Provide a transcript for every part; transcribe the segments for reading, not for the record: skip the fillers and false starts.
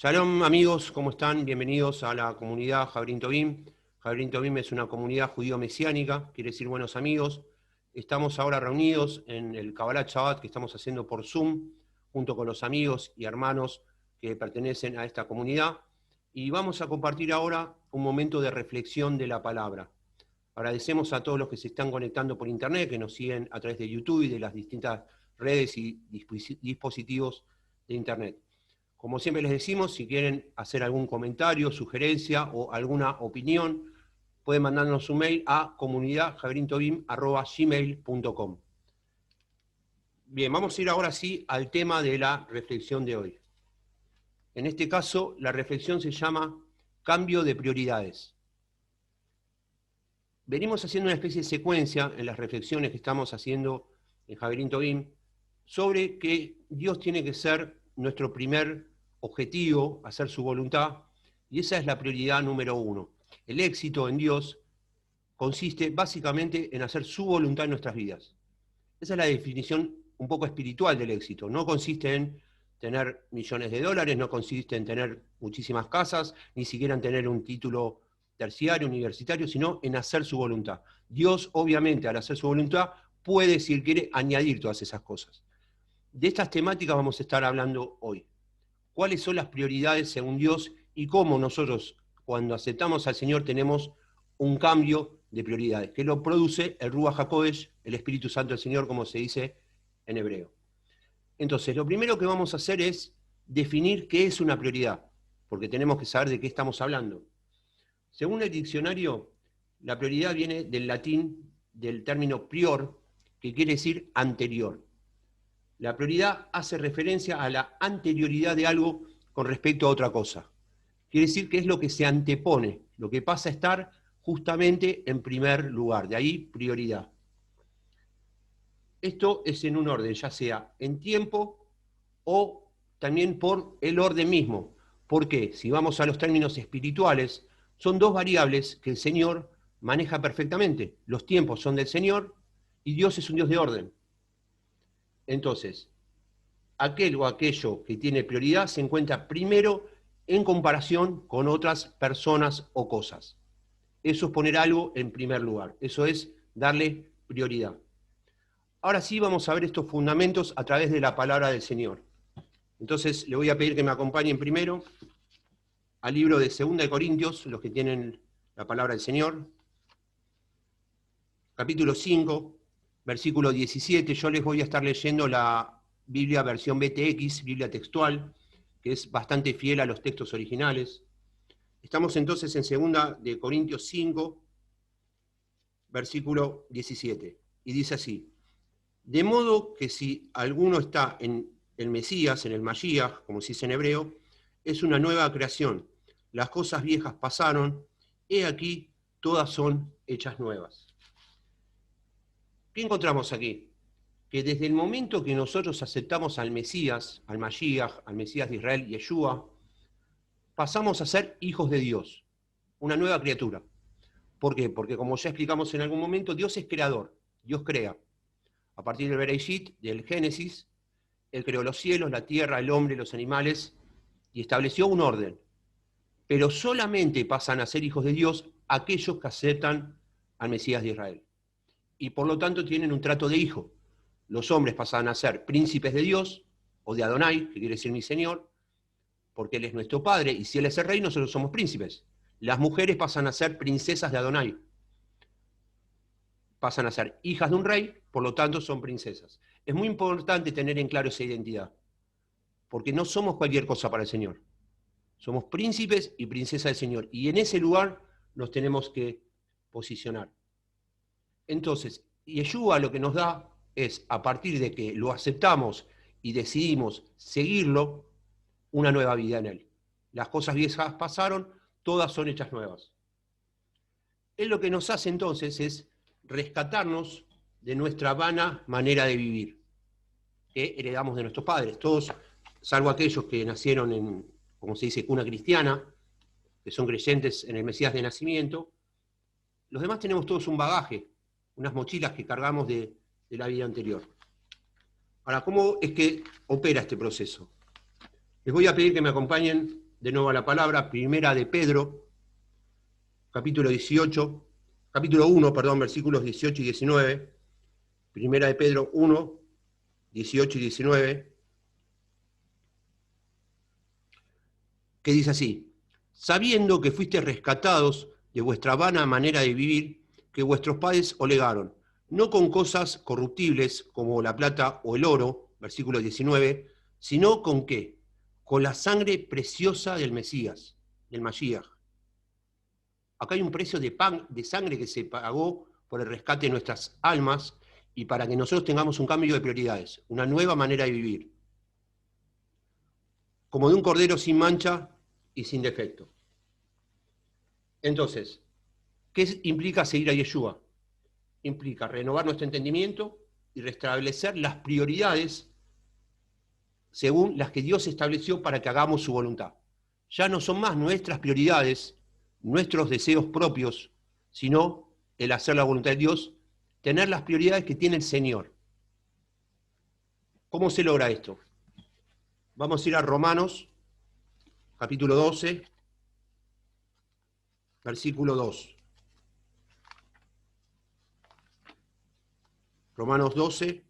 Shalom amigos, ¿cómo están? Bienvenidos a la comunidad Jabrín Tobim. Jabrín Tobim es una comunidad judío-mesiánica, quiere decir buenos amigos. Estamos ahora reunidos en el Kabbalat Shabbat que estamos haciendo por Zoom, junto con los amigos y hermanos que pertenecen a esta comunidad. Y vamos a compartir ahora un momento de reflexión de la palabra. Agradecemos a todos los que se están conectando por internet, que nos siguen a través de YouTube y de las distintas redes y dispositivos de internet. Como siempre les decimos, si quieren hacer algún comentario, sugerencia o alguna opinión, pueden mandarnos un mail a comunidadjabrintobim@gmail.com. Bien, vamos a ir ahora sí al tema de la reflexión de hoy. En este caso, la reflexión se llama cambio de prioridades. Venimos haciendo una especie de secuencia en las reflexiones que estamos haciendo en Jabrín Tobim sobre que Dios tiene que ser nuestro primer objetivo, hacer su voluntad, y esa es la prioridad número uno. El éxito en Dios consiste básicamente en hacer su voluntad en nuestras vidas. Esa es la definición un poco espiritual del éxito. No consiste en tener millones de dólares, no consiste en tener muchísimas casas, ni siquiera en tener un título terciario, universitario, sino en hacer su voluntad. Dios, obviamente, al hacer su voluntad, puede, si Él quiere, añadir todas esas cosas. De estas temáticas vamos a estar hablando hoy. ¿Cuáles son las prioridades según Dios y cómo nosotros, cuando aceptamos al Señor, tenemos un cambio de prioridades, que lo produce el Ruach HaKodesh, el Espíritu Santo del Señor, como se dice en hebreo? Entonces, lo primero que vamos a hacer es definir qué es una prioridad, porque tenemos que saber de qué estamos hablando. Según el diccionario, la prioridad viene del latín, del término prior, que quiere decir anterior. La prioridad hace referencia a la anterioridad de algo con respecto a otra cosa. Quiere decir que es lo que se antepone, lo que pasa a estar justamente en primer lugar, de ahí prioridad. Esto es en un orden, ya sea en tiempo o también por el orden mismo. ¿Por qué? Si vamos a los términos espirituales, son dos variables que el Señor maneja perfectamente. Los tiempos son del Señor y Dios es un Dios de orden. Entonces, aquel o aquello que tiene prioridad se encuentra primero en comparación con otras personas o cosas. Eso es poner algo en primer lugar. Eso es darle prioridad. Ahora sí vamos a ver estos fundamentos a través de la palabra del Señor. Entonces le voy a pedir que me acompañen primero al libro de 2 de Corintios, los que tienen la palabra del Señor, capítulo 5, versículo 17. Yo les voy a estar leyendo la Biblia versión BTX, Biblia textual, que es bastante fiel a los textos originales. Estamos entonces en 2 de Corintios 5, versículo 17, y dice así: de modo que si alguno está en el Mesías, en el Mashiach, como se dice en hebreo, es una nueva creación. Las cosas viejas pasaron, he aquí, todas son hechas nuevas. ¿Qué encontramos aquí? Que desde el momento que nosotros aceptamos al Mesías, al Mashiach, al Mesías de Israel, Yeshua, pasamos a ser hijos de Dios, una nueva criatura. ¿Por qué? Porque como ya explicamos en algún momento, Dios es creador, Dios crea. A partir del Bereshit, del Génesis, Él creó los cielos, la tierra, el hombre, los animales, y estableció un orden. Pero solamente pasan a ser hijos de Dios aquellos que aceptan al Mesías de Israel. Y por lo tanto tienen un trato de hijo. Los hombres pasan a ser príncipes de Dios, o de Adonai, que quiere decir mi Señor, porque Él es nuestro Padre, y si Él es el rey, nosotros somos príncipes. Las mujeres pasan a ser princesas de Adonai. Pasan a ser hijas de un rey, por lo tanto son princesas. Es muy importante tener en claro esa identidad, porque no somos cualquier cosa para el Señor. Somos príncipes y princesas del Señor, y en ese lugar nos tenemos que posicionar. Entonces, Yeshua lo que nos da es, a partir de que lo aceptamos y decidimos seguirlo, una nueva vida en Él. Las cosas viejas pasaron, todas son hechas nuevas. Él lo que nos hace entonces es rescatarnos de nuestra vana manera de vivir, que heredamos de nuestros padres. Todos, salvo aquellos que nacieron en, como se dice, cuna cristiana, que son creyentes en el Mesías de nacimiento, los demás tenemos todos un bagaje, unas mochilas que cargamos de la vida anterior. Ahora, ¿cómo es que opera este proceso? Les voy a pedir que me acompañen de nuevo a la palabra, primera de Pedro, capítulo 1, versículos 18 y 19. Primera de Pedro 1, 18 y 19. Que dice así: sabiendo que fuisteis rescatados de vuestra vana manera de vivir, que vuestros padres os legaron, no con cosas corruptibles como la plata o el oro, versículo 19, sino con ¿qué? Con la sangre preciosa del Mesías, del Mashiach. Acá hay un precio de sangre que se pagó por el rescate de nuestras almas y para que nosotros tengamos un cambio de prioridades, una nueva manera de vivir. Como de un cordero sin mancha y sin defecto. Entonces, ¿qué implica seguir a Yeshua? Implica renovar nuestro entendimiento y restablecer las prioridades según las que Dios estableció para que hagamos su voluntad. Ya no son más nuestras prioridades, nuestros deseos propios, sino el hacer la voluntad de Dios, tener las prioridades que tiene el Señor. ¿Cómo se logra esto? Vamos a ir a Romanos, capítulo 12, versículo 2. Romanos 12,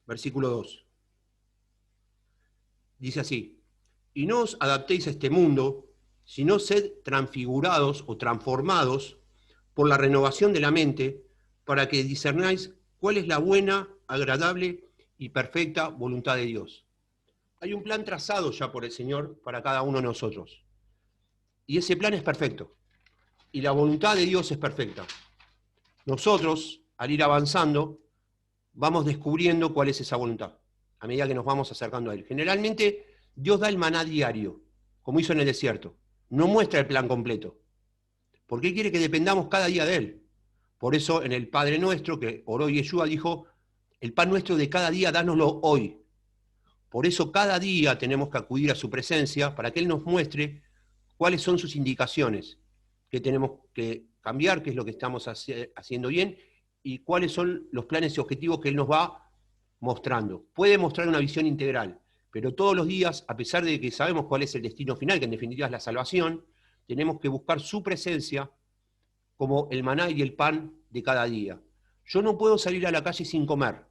versículo 2. Dice así: y no os adaptéis a este mundo, sino sed transfigurados o transformados por la renovación de la mente, para que discernáis cuál es la buena, agradable y perfecta voluntad de Dios. Hay un plan trazado ya por el Señor para cada uno de nosotros. Y ese plan es perfecto. Y la voluntad de Dios es perfecta. Nosotros, al ir avanzando, vamos descubriendo cuál es esa voluntad, a medida que nos vamos acercando a Él. Generalmente, Dios da el maná diario, como hizo en el desierto. No muestra el plan completo, porque Él quiere que dependamos cada día de Él. Por eso, en el Padre Nuestro, que oró Yeshua, dijo: el pan nuestro de cada día, dánoslo hoy. Por eso, cada día tenemos que acudir a su presencia para que Él nos muestre cuáles son sus indicaciones, qué tenemos que cambiar, qué es lo que estamos haciendo bien, y cuáles son los planes y objetivos que Él nos va mostrando. Puede mostrar una visión integral, pero todos los días, a pesar de que sabemos cuál es el destino final, que en definitiva es la salvación, tenemos que buscar su presencia como el maná y el pan de cada día. Yo no puedo salir a la calle sin comer,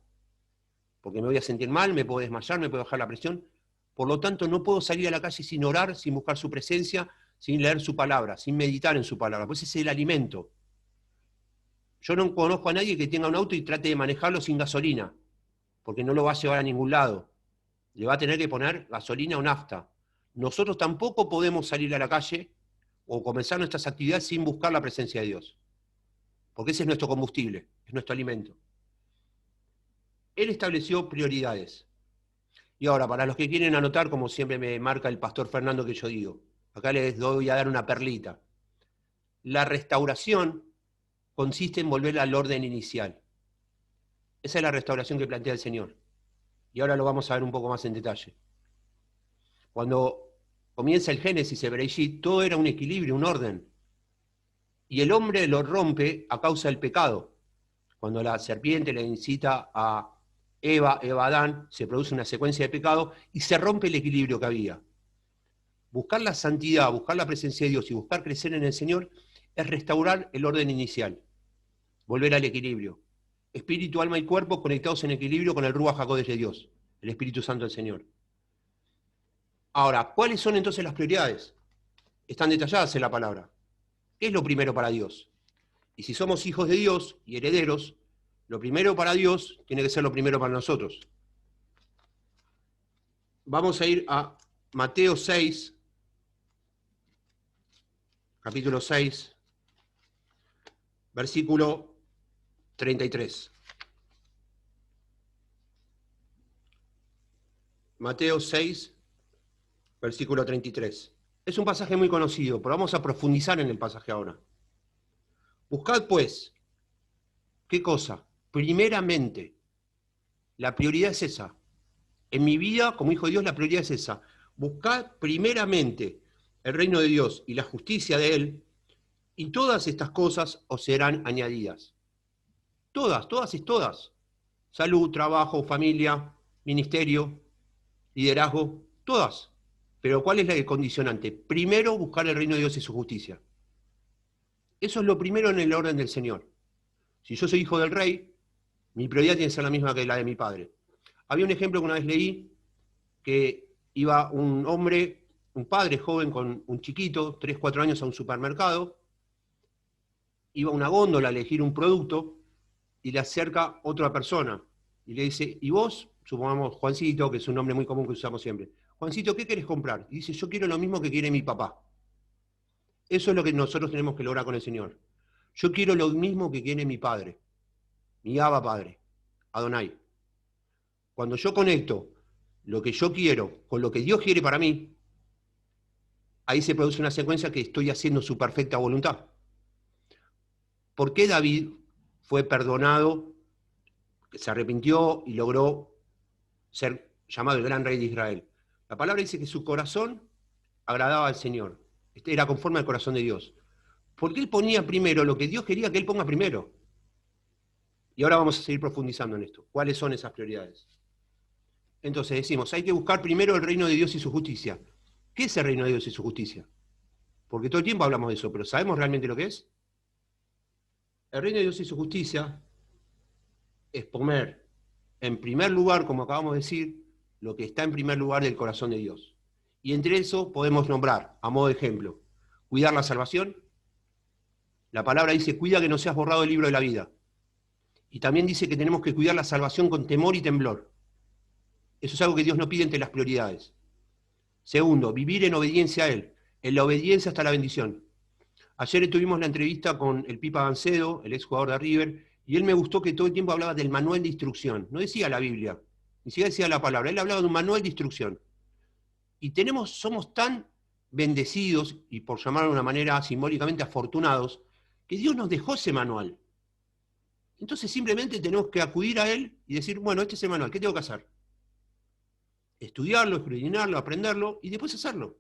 porque me voy a sentir mal, me puedo desmayar, me puedo bajar la presión. Por lo tanto, no puedo salir a la calle sin orar, sin buscar su presencia, sin leer su palabra, sin meditar en su palabra, pues ese es el alimento. Yo no conozco a nadie que tenga un auto y trate de manejarlo sin gasolina, porque no lo va a llevar a ningún lado. Le va a tener que poner gasolina o nafta. Nosotros tampoco podemos salir a la calle o comenzar nuestras actividades sin buscar la presencia de Dios, porque ese es nuestro combustible, es nuestro alimento. Él estableció prioridades. Y ahora, para los que quieren anotar, como siempre me marca el pastor Fernando que yo digo, acá les voy a dar una perlita. La restauración consiste en volver al orden inicial. Esa es la restauración que plantea el Señor. Y ahora lo vamos a ver un poco más en detalle. Cuando comienza el Génesis, el Bereshit, todo era un equilibrio, un orden. Y el hombre lo rompe a causa del pecado. Cuando la serpiente le incita a Eva Adán, se produce una secuencia de pecado y se rompe el equilibrio que había. Buscar la santidad, buscar la presencia de Dios y buscar crecer en el Señor es restaurar el orden inicial, volver al equilibrio. Espíritu, alma y cuerpo conectados en equilibrio con el Ruach HaKodesh de Dios, el Espíritu Santo del Señor. Ahora, ¿cuáles son entonces las prioridades? Están detalladas en la palabra. ¿Qué es lo primero para Dios? Y si somos hijos de Dios y herederos, lo primero para Dios tiene que ser lo primero para nosotros. Vamos a ir a Mateo 6, capítulo 6, versículo 33. Mateo 6, versículo 33. Es un pasaje muy conocido, pero vamos a profundizar en el pasaje ahora. Buscad pues, ¿qué cosa? Primeramente, la prioridad es esa. En mi vida, como hijo de Dios, la prioridad es esa. Buscad primeramente el reino de Dios y la justicia de Él, y todas estas cosas os serán añadidas. Todas, todas es todas. Salud, trabajo, familia, ministerio, liderazgo, Todas. Pero ¿cuál es el condicionante? Primero, buscar el reino de Dios y su justicia. Eso es lo primero en el orden del Señor. Si yo soy hijo del rey, mi prioridad tiene que ser la misma que la de mi padre. Había un ejemplo que una vez leí, que iba un hombre, un padre joven con un chiquito, 3, 4 años, a un supermercado, iba a una góndola a elegir un producto y le acerca otra persona y le dice, ¿y vos? Supongamos Juancito, que es un nombre muy común que usamos siempre. Juancito, ¿qué querés comprar? Y dice, yo quiero lo mismo que quiere mi papá. Eso es lo que nosotros tenemos que lograr con el Señor. Yo quiero lo mismo que quiere mi Padre, mi Abba Padre, Adonai. Cuando yo conecto lo que yo quiero con lo que Dios quiere para mí, ahí se produce una secuencia que estoy haciendo su perfecta voluntad. ¿Por qué David fue perdonado, se arrepintió y logró ser llamado el gran rey de Israel? La palabra dice que su corazón agradaba al Señor, era conforme al corazón de Dios. Porque él ponía primero lo que Dios quería que él ponga primero. Y ahora vamos a seguir profundizando en esto. ¿Cuáles son esas prioridades? Entonces decimos, hay que buscar primero el reino de Dios y su justicia. ¿Qué es el reino de Dios y su justicia? Porque todo el tiempo hablamos de eso, pero ¿sabemos realmente lo que es? El reino de Dios y su justicia es poner en primer lugar, como acabamos de decir, lo que está en primer lugar del corazón de Dios. Y entre eso podemos nombrar, a modo de ejemplo, cuidar la salvación. La palabra dice, cuida que no seas borrado del libro de la vida. Y también dice que tenemos que cuidar la salvación con temor y temblor. Eso es algo que Dios no pide entre las prioridades. Segundo, vivir en obediencia a Él. En la obediencia está la bendición. Ayer tuvimos la entrevista con el Pipa Gancedo, el ex jugador de River, y él me gustó que todo el tiempo hablaba del manual de instrucción. No decía la Biblia, ni siquiera decía la palabra. Él hablaba de un manual de instrucción. Y somos tan bendecidos, y por llamarlo de una manera simbólicamente afortunados, que Dios nos dejó ese manual. Entonces simplemente tenemos que acudir a él y decir, bueno, este es el manual, ¿qué tengo que hacer? Estudiarlo, escudriñarlo, aprenderlo y después hacerlo.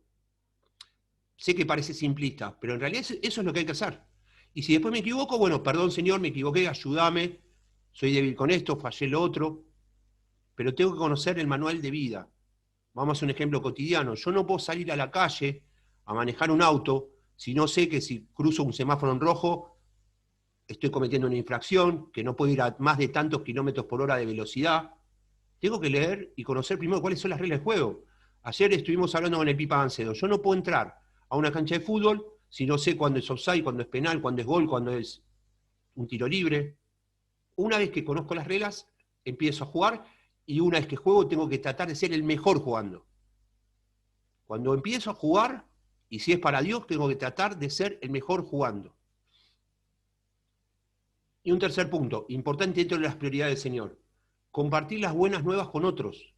Sé que parece simplista, pero en realidad eso es lo que hay que hacer. Y si después me equivoco, bueno, perdón Señor, me equivoqué, ayúdame, soy débil con esto, fallé lo otro, pero tengo que conocer el manual de vida. Vamos a hacer un ejemplo cotidiano. Yo no puedo salir a la calle a manejar un auto si no sé que si cruzo un semáforo en rojo estoy cometiendo una infracción, que no puedo ir a más de tantos kilómetros por hora de velocidad. Tengo que leer y conocer primero cuáles son las reglas del juego. Ayer estuvimos hablando con el Pipa Gancedo. Yo no puedo entrar a una cancha de fútbol si no sé cuándo es offside, cuándo es penal, cuándo es gol, cuándo es un tiro libre. Una vez que conozco las reglas, empiezo a jugar y una vez que juego tengo que tratar de ser el mejor jugando. Cuando empiezo a jugar, y si es para Dios, tengo que tratar de ser el mejor jugando. Y un tercer punto, importante dentro de las prioridades del Señor, compartir las buenas nuevas con otros.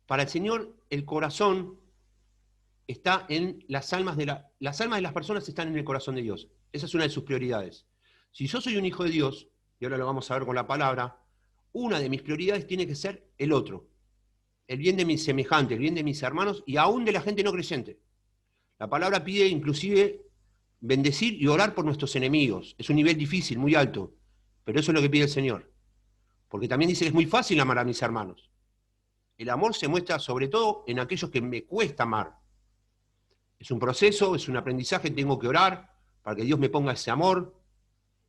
Para el Señor, el corazón está en las almas de las personas están en el corazón de Dios. Esa es una de sus prioridades. Si yo soy un hijo de Dios, y ahora lo vamos a ver con la palabra, una de mis prioridades tiene que ser el otro, el bien de mis semejantes, el bien de mis hermanos y aún de la gente no creyente. La palabra pide inclusive bendecir y orar por nuestros enemigos. Es un nivel difícil, muy alto, pero eso es lo que pide el Señor. Porque también dice que es muy fácil amar a mis hermanos. El amor se muestra sobre todo en aquellos que me cuesta amar. Es un proceso, es un aprendizaje, tengo que orar para que Dios me ponga ese amor,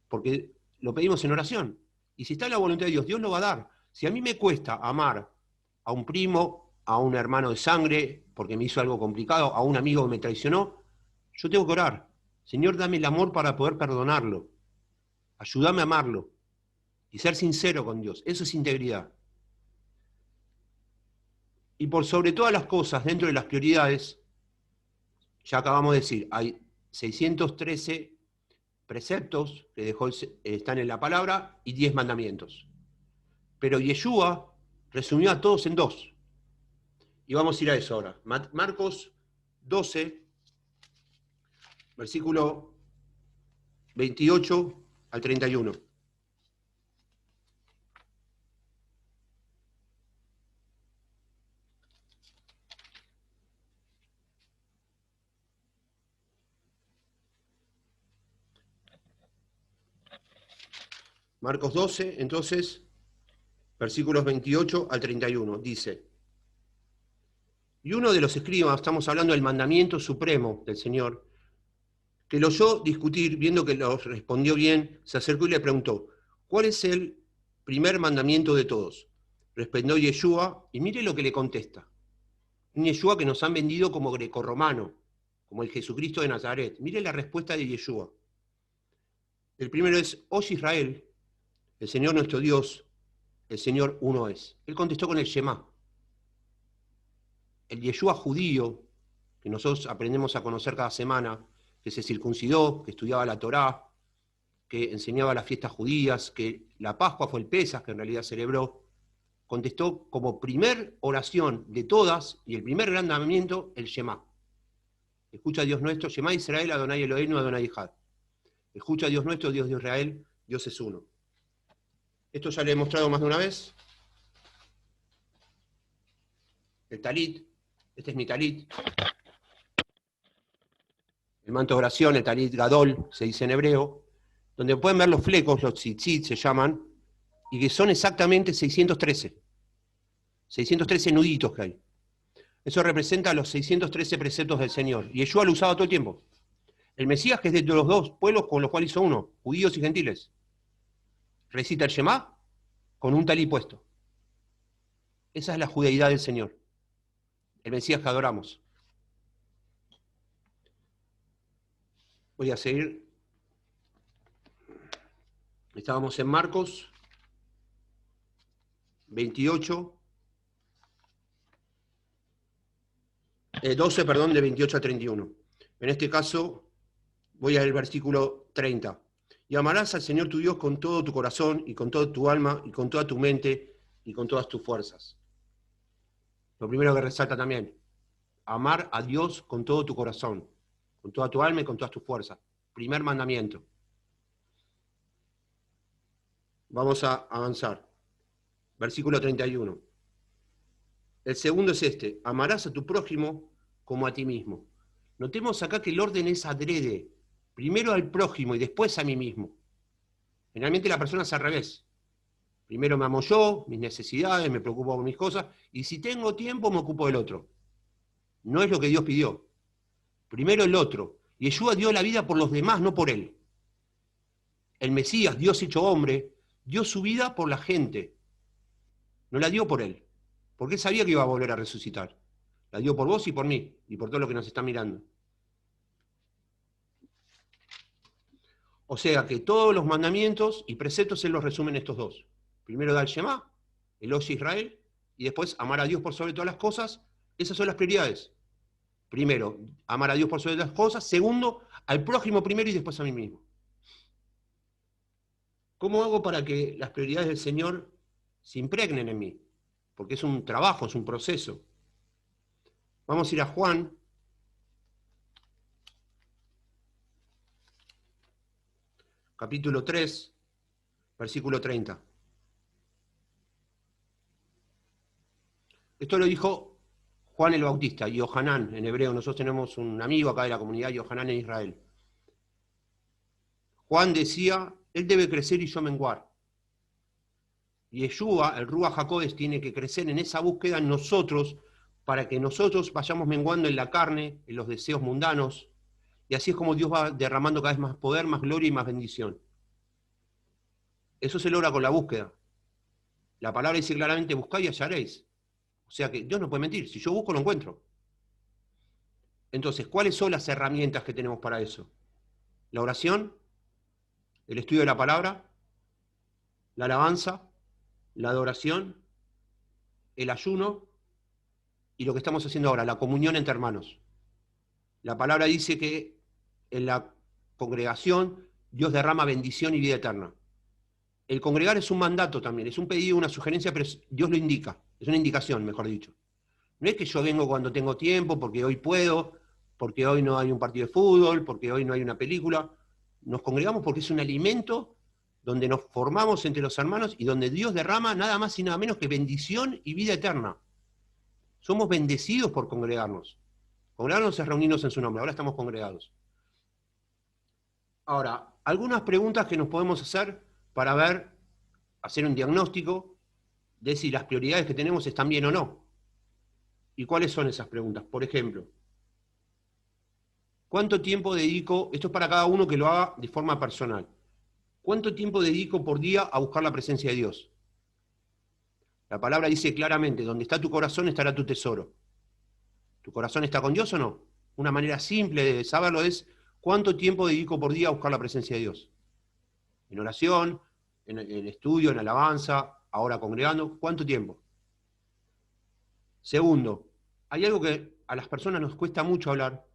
porque lo pedimos en oración. Y si está en la voluntad de Dios, Dios lo va a dar. Si a mí me cuesta amar a un primo, a un hermano de sangre, porque me hizo algo complicado, a un amigo que me traicionó, yo tengo que orar. Señor, dame el amor para poder perdonarlo. Ayúdame a amarlo. Y ser sincero con Dios. Eso es integridad. Y por sobre todas las cosas, dentro de las prioridades, ya acabamos de decir, hay 613 preceptos que están en la palabra y 10 mandamientos. Pero Yeshua resumió a todos en 2. Y vamos a ir a eso ahora. Marcos 12, versículo 28 al 31. Marcos 12, entonces, versículos 28 al 31, dice: Y uno de los escribas, estamos hablando del mandamiento supremo del Señor, que lo oyó discutir, viendo que lo respondió bien, se acercó y le preguntó, ¿cuál es el primer mandamiento de todos? Respondió Yeshua, y mire lo que le contesta. Un Yeshua que nos han vendido como grecorromano, como el Jesucristo de Nazaret. Mire la respuesta de Yeshua. El primero es, oye Israel, el Señor nuestro Dios, el Señor uno es. Él contestó con el Shema. El Yeshua judío, que nosotros aprendemos a conocer cada semana, que se circuncidó, que estudiaba la Torá, que enseñaba las fiestas judías, que la Pascua fue el Pesaj, que en realidad celebró, contestó como primer oración de todas, y el primer gran mandamiento, el Shema. Escucha a Dios nuestro, Shema Israel, Adonai Eloheinu, Adonai Echad. Escucha a Dios nuestro, Dios de Israel, Dios es uno. Esto ya lo he mostrado más de una vez. El talit, este es mi talit. El manto de oración, el talit gadol, se dice en hebreo, donde pueden ver los flecos, los tzitzit se llaman, y que son exactamente 613. 613 nuditos que hay. Eso representa los 613 preceptos del Señor. Y Yeshua lo usaba todo el tiempo. El Mesías, que es de los dos pueblos con los cuales hizo uno, judíos y gentiles, recita el Shema con un talí puesto. Esa es la judeidad del Señor. El Mesías que adoramos. Voy a seguir. Estábamos en Marcos 28, 12, perdón, de 28 a 31. En este caso, voy al versículo 30. Y amarás al Señor tu Dios con todo tu corazón, y con toda tu alma, y con toda tu mente, y con todas tus fuerzas. Lo primero que resalta también, amar a Dios con todo tu corazón, con toda tu alma y con todas tus fuerzas. Primer mandamiento. Vamos a avanzar. Versículo 31. El segundo es este, amarás a tu prójimo como a ti mismo. Notemos acá que el orden es adrede. Primero al prójimo y después a mí mismo. Generalmente la persona es al revés. Primero me amo yo, mis necesidades, me preocupo por mis cosas, y si tengo tiempo me ocupo del otro. No es lo que Dios pidió. Primero el otro. Yeshua dio la vida por los demás, no por él. El Mesías, Dios hecho hombre, dio su vida por la gente. No la dio por él. Porque él sabía que iba a volver a resucitar. La dio por vos y por mí, y por todo lo que nos está mirando. O sea que todos los mandamientos y preceptos él los resume en estos dos. Primero da el Shema, el Oye Israel, y después amar a Dios por sobre todas las cosas. Esas son las prioridades. Primero, amar a Dios por sobre todas las cosas. Segundo, al prójimo primero y después a mí mismo. ¿Cómo hago para que las prioridades del Señor se impregnen en mí? Porque es un trabajo, es un proceso. Vamos a ir a Juan. Capítulo 3, versículo 30. Esto lo dijo Juan el Bautista, Yohanan en hebreo. Nosotros tenemos un amigo acá de la comunidad, Yohanan en Israel. Juan decía, él debe crecer y yo menguar. Y Yeshua, el Ruach HaKodesh, tiene que crecer en esa búsqueda en nosotros para que nosotros vayamos menguando en la carne, en los deseos mundanos, y así es como Dios va derramando cada vez más poder, más gloria y más bendición. Eso se logra con la búsqueda. La palabra dice claramente, buscad y hallaréis. O sea que Dios no puede mentir, si yo busco lo encuentro. Entonces, ¿cuáles son las herramientas que tenemos para eso? La oración, el estudio de la palabra, la alabanza, la adoración, el ayuno y lo que estamos haciendo ahora, la comunión entre hermanos. La palabra dice que en la congregación Dios derrama bendición y vida eterna. El congregar es un mandato también, es un pedido, una sugerencia, pero Dios lo indica, es una indicación, mejor dicho. No es que yo vengo cuando tengo tiempo, porque hoy puedo, porque hoy no hay un partido de fútbol, porque hoy no hay una película. Nos congregamos porque es un alimento donde nos formamos entre los hermanos y donde Dios derrama nada más y nada menos que bendición y vida eterna. Somos bendecidos por congregarnos. Congregarnos es reunirnos en su nombre, ahora estamos congregados. Ahora, algunas preguntas que nos podemos hacer para ver, hacer un diagnóstico de si las prioridades que tenemos están bien o no. ¿Y cuáles son esas preguntas? Por ejemplo, ¿cuánto tiempo dedico? Esto es para cada uno que lo haga de forma personal. ¿Cuánto tiempo dedico por día a buscar la presencia de Dios? La palabra dice claramente, donde está tu corazón estará tu tesoro. ¿Tu corazón está con Dios o no? Una manera simple de saberlo es, ¿cuánto tiempo dedico por día a buscar la presencia de Dios? En oración, en estudio, en alabanza, ahora congregando, ¿cuánto tiempo? Segundo, hay algo que a las personas nos cuesta mucho hablar,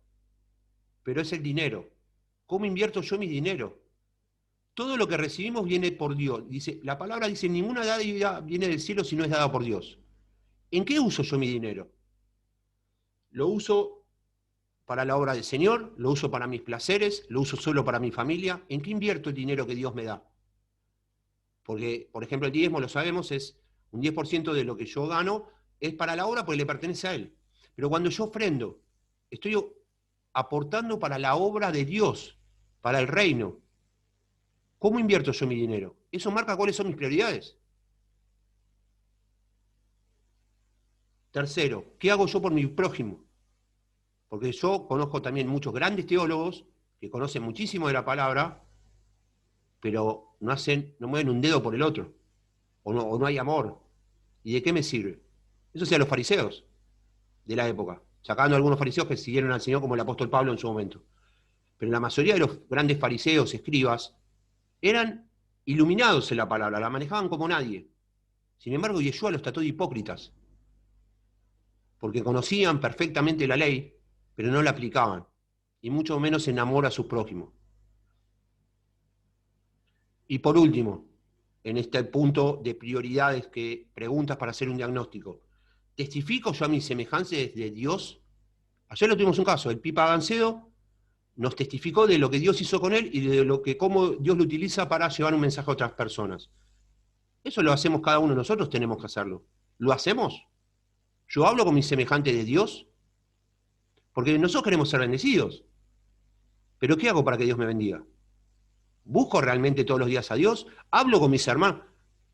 pero es el dinero. ¿Cómo invierto yo mi dinero? Todo lo que recibimos viene por Dios. Dice, la palabra dice, ninguna dádiva viene del cielo si no es dada por Dios. ¿En qué uso yo mi dinero? ¿Lo uso para la obra del Señor? ¿Lo uso para mis placeres? ¿Lo uso solo para mi familia? ¿En qué invierto el dinero que Dios me da? Porque, por ejemplo, el diezmo, lo sabemos, es un 10% de lo que yo gano, es para la obra porque le pertenece a Él. Pero cuando yo ofrendo, estoy aportando para la obra de Dios, para el reino. ¿Cómo invierto yo mi dinero? Eso marca cuáles son mis prioridades. Tercero, ¿qué hago yo por mi prójimo? Porque yo conozco también muchos grandes teólogos que conocen muchísimo de la palabra, pero no mueven un dedo por el otro, o no hay amor. ¿Y de qué me sirve? Eso hacían los fariseos de la época, sacando algunos fariseos que siguieron al Señor como el apóstol Pablo en su momento. Pero la mayoría de los grandes fariseos, escribas, eran iluminados en la palabra, la manejaban como nadie. Sin embargo, Yeshua los trató de hipócritas, porque conocían perfectamente la ley, pero no la aplicaban, y mucho menos en amor a sus prójimos. Y por último, en este punto de prioridades que preguntas para hacer un diagnóstico, ¿testifico yo a mis semejanzas de Dios? Ayer lo tuvimos un caso, el Pipa Gancedo nos testificó de lo que Dios hizo con él y de cómo Dios lo utiliza para llevar un mensaje a otras personas. Eso lo hacemos cada uno de nosotros, tenemos que hacerlo. ¿Lo hacemos? ¿Yo hablo con mis semejantes de Dios? Porque nosotros queremos ser bendecidos. ¿Pero qué hago para que Dios me bendiga? ¿Busco realmente todos los días a Dios? ¿Hablo con mis hermanos?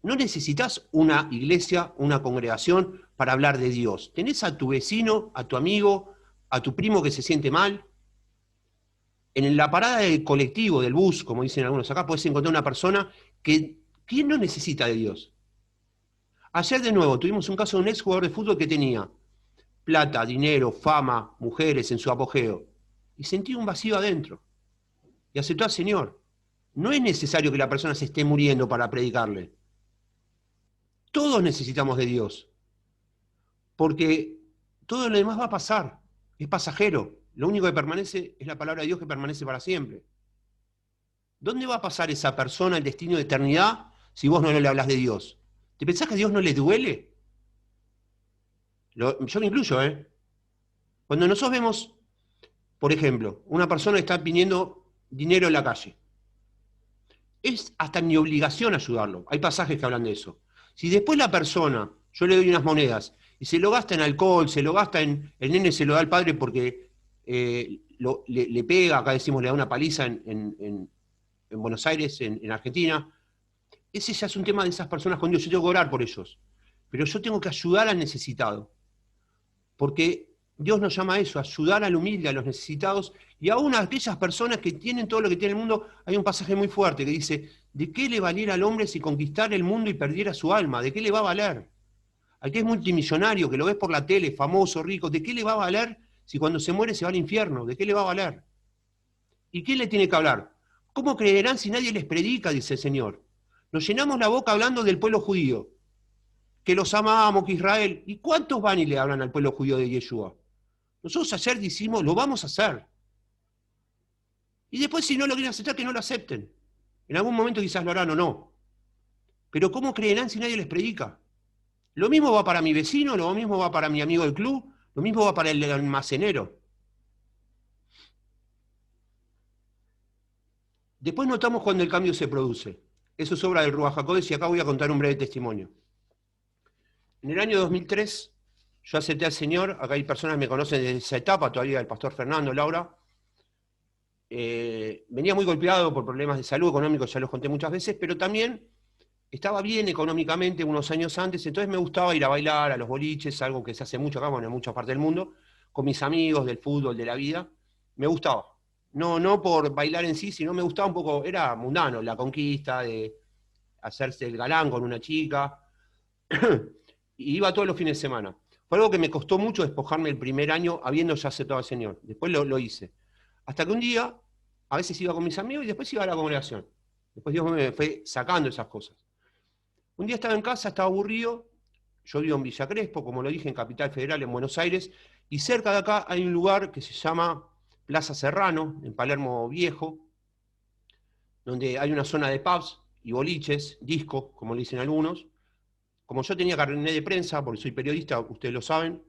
No necesitas una iglesia, una congregación para hablar de Dios. Tenés a tu vecino, a tu amigo, a tu primo que se siente mal. En la parada del colectivo, del bus, como dicen algunos acá, podés encontrar una persona que ¿quién no necesita de Dios? Ayer de nuevo tuvimos un caso de un ex jugador de fútbol que tenía plata, dinero, fama, mujeres en su apogeo, y sentía un vacío adentro. Y aceptó al Señor. No es necesario que la persona se esté muriendo para predicarle. Todos necesitamos de Dios, porque todo lo demás va a pasar, es pasajero. Lo único que permanece es la palabra de Dios que permanece para siempre. ¿Dónde va a pasar esa persona el destino de eternidad si vos no le hablas de Dios? ¿Te pensás que a Dios no le duele? Yo me incluyo, ¿eh? Cuando nosotros vemos, por ejemplo, una persona que está pidiendo dinero en la calle, es hasta mi obligación ayudarlo. Hay pasajes que hablan de eso. Si después la persona, yo le doy unas monedas, y se lo gasta en alcohol, se lo gasta el nene se lo da al padre porque le pega, acá decimos le da una paliza en Buenos Aires, en Argentina, ese ya es un tema de esas personas con Dios. Yo tengo que orar por ellos, pero yo tengo que ayudar al necesitado, porque Dios nos llama a eso, a ayudar al humilde, a los necesitados, y aún a aquellas personas que tienen todo lo que tiene el mundo. Hay un pasaje muy fuerte que dice, ¿de qué le valiera al hombre si conquistara el mundo y perdiera su alma? ¿De qué le va a valer? Al que es multimillonario, que lo ves por la tele, famoso, rico, ¿de qué le va a valer si cuando se muere se va al infierno? ¿De qué le va a valer? ¿Y qué le tiene que hablar? ¿Cómo creerán si nadie les predica?, dice el Señor. Nos llenamos la boca hablando del pueblo judío, que los amamos, que Israel. ¿Y cuántos van y le hablan al pueblo judío de Yeshua? Nosotros ayer decimos, lo vamos a hacer. Y después, si no lo quieren aceptar, que no lo acepten. En algún momento quizás lo harán o no. Pero ¿cómo creerán si nadie les predica? Lo mismo va para mi vecino, lo mismo va para mi amigo del club, lo mismo va para el almacenero. Después notamos cuando el cambio se produce. Eso es obra del Ruach HaKodesh y acá voy a contar un breve testimonio. En el año 2003, yo acepté al Señor, acá hay personas que me conocen desde esa etapa, todavía el pastor Fernando, Laura. Venía muy golpeado por problemas de salud económicos, ya los conté muchas veces, pero también estaba bien económicamente unos años antes, entonces me gustaba ir a bailar a los boliches, algo que se hace mucho acá, bueno, en muchas partes del mundo, con mis amigos del fútbol, de la vida. Me gustaba. No, no por bailar en sí, sino me gustaba un poco, era mundano, la conquista, de hacerse el galán con una chica. Y iba todos los fines de semana. Fue algo que me costó mucho despojarme el primer año habiendo ya aceptado al Señor. Después lo hice. Hasta que un día, a veces iba con mis amigos y después iba a la congregación. Después Dios me fue sacando esas cosas. Un día estaba en casa, estaba aburrido. Yo vivo en Villa Crespo, como lo dije, en Capital Federal, en Buenos Aires. Y cerca de acá hay un lugar que se llama Plaza Serrano, en Palermo Viejo, donde hay una zona de pubs y boliches, discos, como le dicen algunos. Como yo tenía carnet de prensa, porque soy periodista, ustedes lo saben,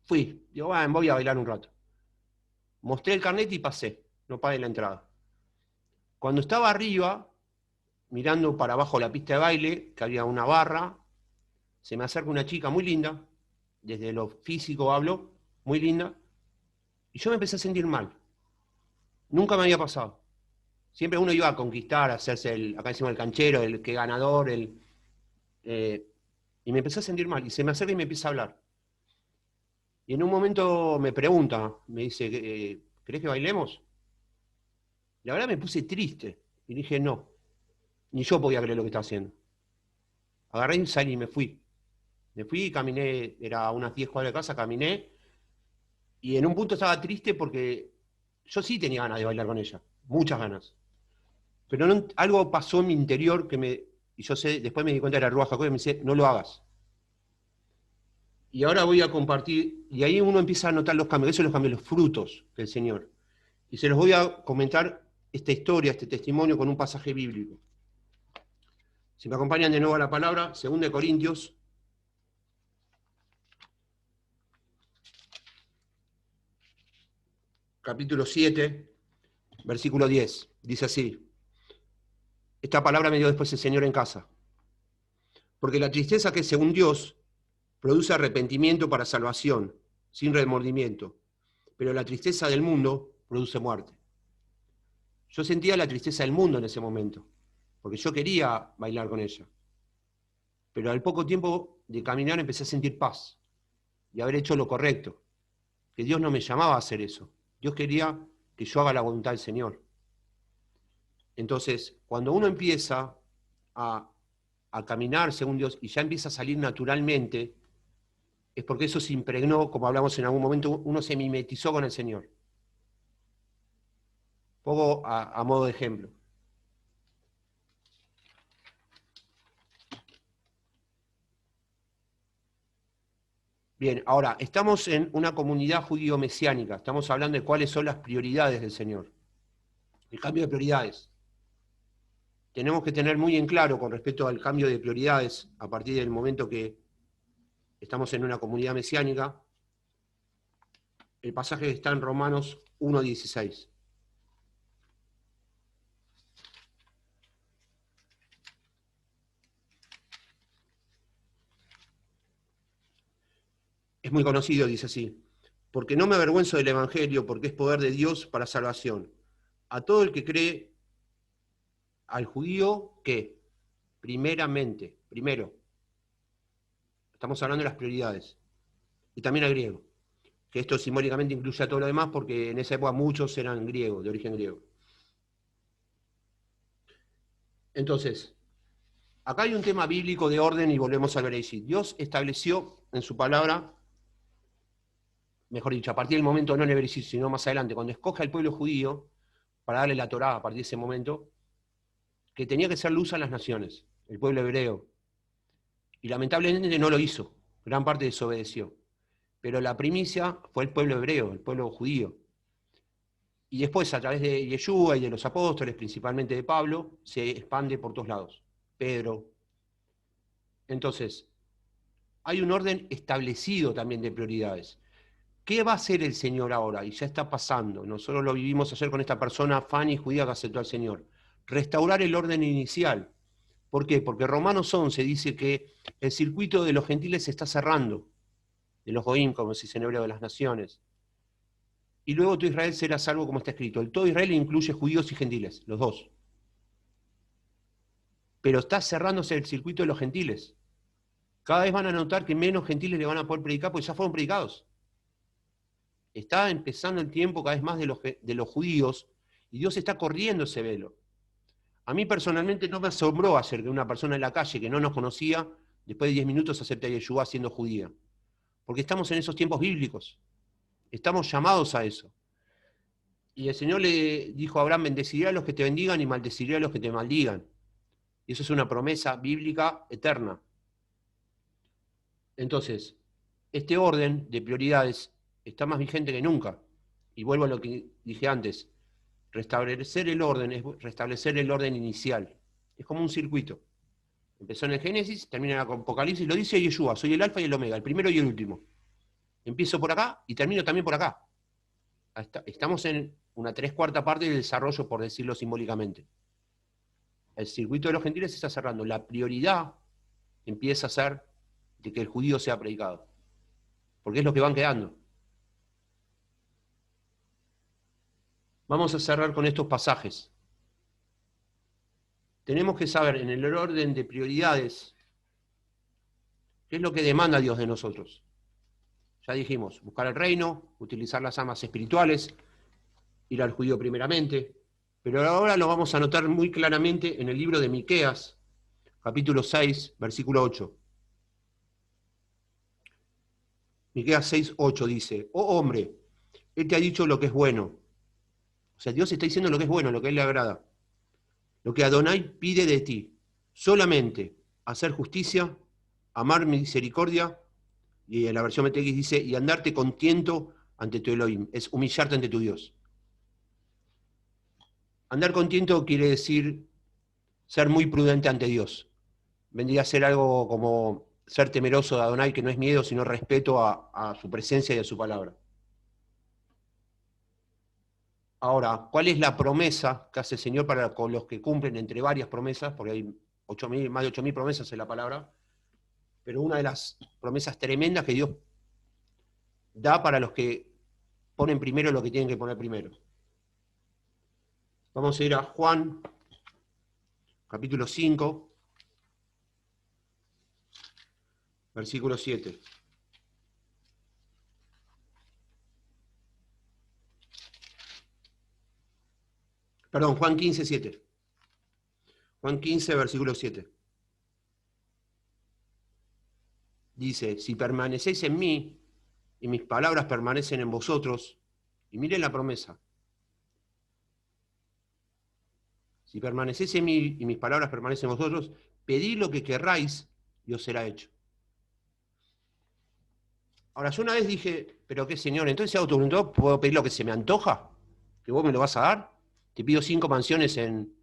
fui. Digo, bueno, voy a bailar un rato. Mostré el carnet y pasé, no pagué la entrada. Cuando estaba arriba, mirando para abajo la pista de baile, que había una barra, se me acerca una chica muy linda, desde lo físico hablo, muy linda, y yo me empecé a sentir mal. Nunca me había pasado. Siempre uno iba a conquistar, a hacerse acá decimos el canchero, el que ganador, y me empecé a sentir mal, y se me acerca y me empieza a hablar. Y en un momento me pregunta, me dice, ¿querés que bailemos? La verdad me puse triste, y dije, no, ni yo podía creer lo que estaba haciendo. Agarré y salí y me fui. Me fui y caminé, era a unas 10 cuadras de casa, caminé, y en un punto estaba triste porque yo sí tenía ganas de bailar con ella, muchas ganas. Pero algo pasó en mi interior y yo sé, después me di cuenta de la Ruach HaKodesh y me dice, no lo hagas. Y ahora voy a compartir, y ahí uno empieza a notar los cambios, esos son los cambios, los frutos del Señor. Y se los voy a comentar esta historia, este testimonio con un pasaje bíblico. Si me acompañan de nuevo a la palabra, 2 Corintios, capítulo 7, versículo 10. Dice así, esta palabra me dio después el Señor en casa. Porque la tristeza que según Dios produce arrepentimiento para salvación, sin remordimiento, pero la tristeza del mundo produce muerte. Yo sentía la tristeza del mundo en ese momento, porque yo quería bailar con ella. Pero al poco tiempo de caminar empecé a sentir paz y haber hecho lo correcto, que Dios no me llamaba a hacer eso. Dios quería que yo haga la voluntad del Señor. Entonces, cuando uno empieza a caminar según Dios y ya empieza a salir naturalmente, es porque eso se impregnó, como hablamos en algún momento, uno se mimetizó con el Señor. Pongo a modo de ejemplo. Bien, ahora, estamos en una comunidad judío-mesiánica, estamos hablando de cuáles son las prioridades del Señor. El cambio de prioridades. Tenemos que tener muy en claro con respecto al cambio de prioridades a partir del momento que estamos en una comunidad mesiánica, el pasaje está en Romanos 1:16. Es muy conocido, dice así. Porque no me avergüenzo del Evangelio, porque es poder de Dios para salvación. A todo el que cree, al judío, ¿qué? Primeramente, primero. Estamos hablando de las prioridades. Y también al griego. Que esto simbólicamente incluye a todo lo demás, porque en esa época muchos eran griegos, de origen griego. Entonces, acá hay un tema bíblico de orden y volvemos al Bereshit. Dios estableció en su palabra, mejor dicho, a partir del momento no en el Bereshit, sino más adelante, cuando escoge al pueblo judío para darle la Torá a partir de ese momento, que tenía que ser luz a las naciones, el pueblo hebreo. Y lamentablemente no lo hizo, gran parte desobedeció. Pero la primicia fue el pueblo hebreo, el pueblo judío. Y después, a través de Yeshua y de los apóstoles, principalmente de Pablo, se expande por todos lados. Pedro. Entonces, hay un orden establecido también de prioridades. ¿Qué va a hacer el Señor ahora? Y ya está pasando. Nosotros lo vivimos ayer con esta persona, Fanny, judía, que aceptó al Señor. Restaurar el orden inicial. ¿Por qué? Porque Romanos 11 dice que el circuito de los gentiles se está cerrando, de los goim, como se dice en hebreo, de las naciones. Y luego todo Israel será salvo, como está escrito. El todo Israel incluye judíos y gentiles, los dos. pero está cerrándose el circuito de los gentiles. Cada vez van a notar que menos gentiles le van a poder predicar porque ya fueron predicados. Está empezando el tiempo cada vez más de los judíos y Dios está corriendo ese velo. A mí personalmente no me asombró ayer que una persona en la calle que no nos conocía, después de 10 minutos acepte a Yeshua siendo judía. Porque estamos en esos tiempos bíblicos. Estamos llamados a eso. Y el Señor le dijo a Abraham, bendeciré a los que te bendigan y maldeciré a los que te maldigan. Y eso es una promesa bíblica eterna. Entonces, este orden de prioridades está más vigente que nunca. Y vuelvo a lo que dije antes. Restablecer el orden es restablecer el orden inicial. Es como un circuito. Empezó en el Génesis, termina en el Apocalipsis, lo dice Yeshua, soy el alfa y el omega, el primero y el último. Empiezo por acá y termino también por acá. Estamos en una 3/4 parte del desarrollo, por decirlo simbólicamente. El circuito de los gentiles se está cerrando. La prioridad empieza a ser de que el judío sea predicado. Porque es lo que van quedando. Vamos a cerrar con estos pasajes. Tenemos que saber en el orden de prioridades qué es lo que demanda Dios de nosotros. Ya dijimos, buscar el reino, utilizar las armas espirituales, ir al judío primeramente, pero ahora lo vamos a notar muy claramente en el libro de Miqueas, capítulo 6, versículo 8. Miqueas 6, 8 dice, oh hombre, Él te ha dicho lo que es bueno. O sea, Dios está diciendo lo que es bueno, lo que a Él le agrada. Lo que Adonai pide de ti, solamente hacer justicia, amar misericordia, y en la versión MTX dice, y andarte contento ante tu Elohim, es humillarte ante tu Dios. Andar contento quiere decir ser muy prudente ante Dios. Vendría a ser algo como ser temeroso de Adonai, que no es miedo, sino respeto a su presencia y a su palabra. Ahora, ¿cuál es la promesa que hace el Señor para con los que cumplen entre varias promesas? Porque hay más de 8.000 promesas en la palabra, pero una de las promesas tremendas que Dios da para los que ponen primero lo que tienen que poner primero. Vamos a ir a Juan, capítulo 5, versículo 7. Perdón, Juan 15, 7. Juan 15, versículo 7. Dice, si permanecéis en mí y mis palabras permanecen en vosotros, y miren la promesa, si permanecéis en mí y mis palabras permanecen en vosotros, pedid lo que querráis y os será hecho. Ahora, yo una vez dije, pero qué Señor, entonces si hago tu voluntad, ¿puedo pedir lo que se me antoja? ¿Que vos me lo vas a dar? Te pido 5 mansiones en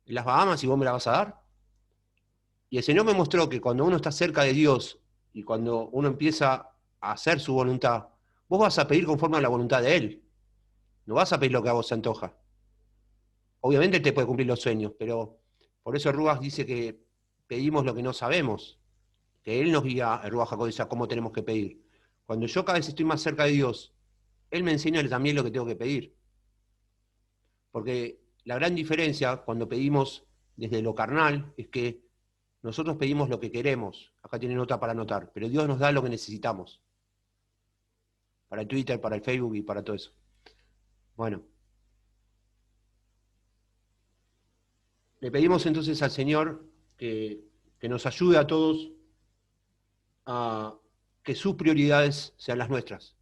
las Bahamas y vos me las vas a dar. Y el Señor me mostró que cuando uno está cerca de Dios y cuando uno empieza a hacer su voluntad, vos vas a pedir conforme a la voluntad de Él. No vas a pedir lo que a vos se antoja. Obviamente Él te puede cumplir los sueños, pero por eso Ruach dice que pedimos lo que no sabemos, que Él nos guía, el Ruach HaKodesh, a cómo tenemos que pedir. Cuando yo cada vez estoy más cerca de Dios, Él me enseña también lo que tengo que pedir. Porque la gran diferencia cuando pedimos desde lo carnal es que nosotros pedimos lo que queremos. Acá tienen nota para anotar, pero Dios nos da lo que necesitamos. Para el Twitter, para el Facebook y para todo eso. Bueno. Le pedimos entonces al Señor que nos ayude a todos a que sus prioridades sean las nuestras.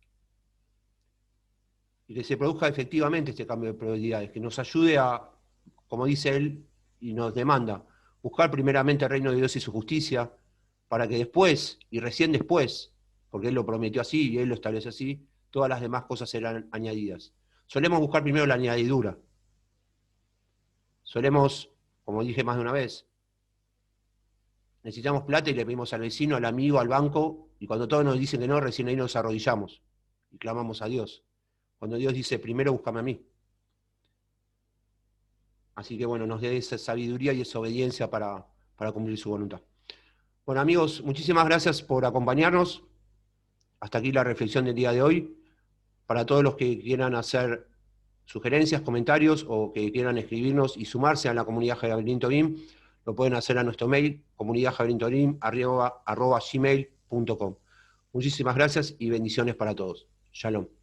Y que se produzca efectivamente este cambio de prioridades, que nos ayude a, como dice Él y nos demanda, buscar primeramente el reino de Dios y su justicia, para que después, y recién después, porque Él lo prometió así y Él lo establece así, todas las demás cosas serán añadidas. Solemos buscar primero la añadidura. Solemos, como dije más de una vez, necesitamos plata y le pedimos al vecino, al amigo, al banco, y cuando todos nos dicen que no, recién ahí nos arrodillamos y clamamos a Dios. Cuando Dios dice, primero búscame a mí. Así que bueno, nos dé esa sabiduría y esa obediencia para cumplir su voluntad. Bueno amigos, muchísimas gracias por acompañarnos. Hasta aquí la reflexión del día de hoy. Para todos los que quieran hacer sugerencias, comentarios o que quieran escribirnos y sumarse a la comunidad Javelin Tobim, lo pueden hacer a nuestro mail, comunidadjaverintorim@gmail.com. Muchísimas gracias y bendiciones para todos. Shalom.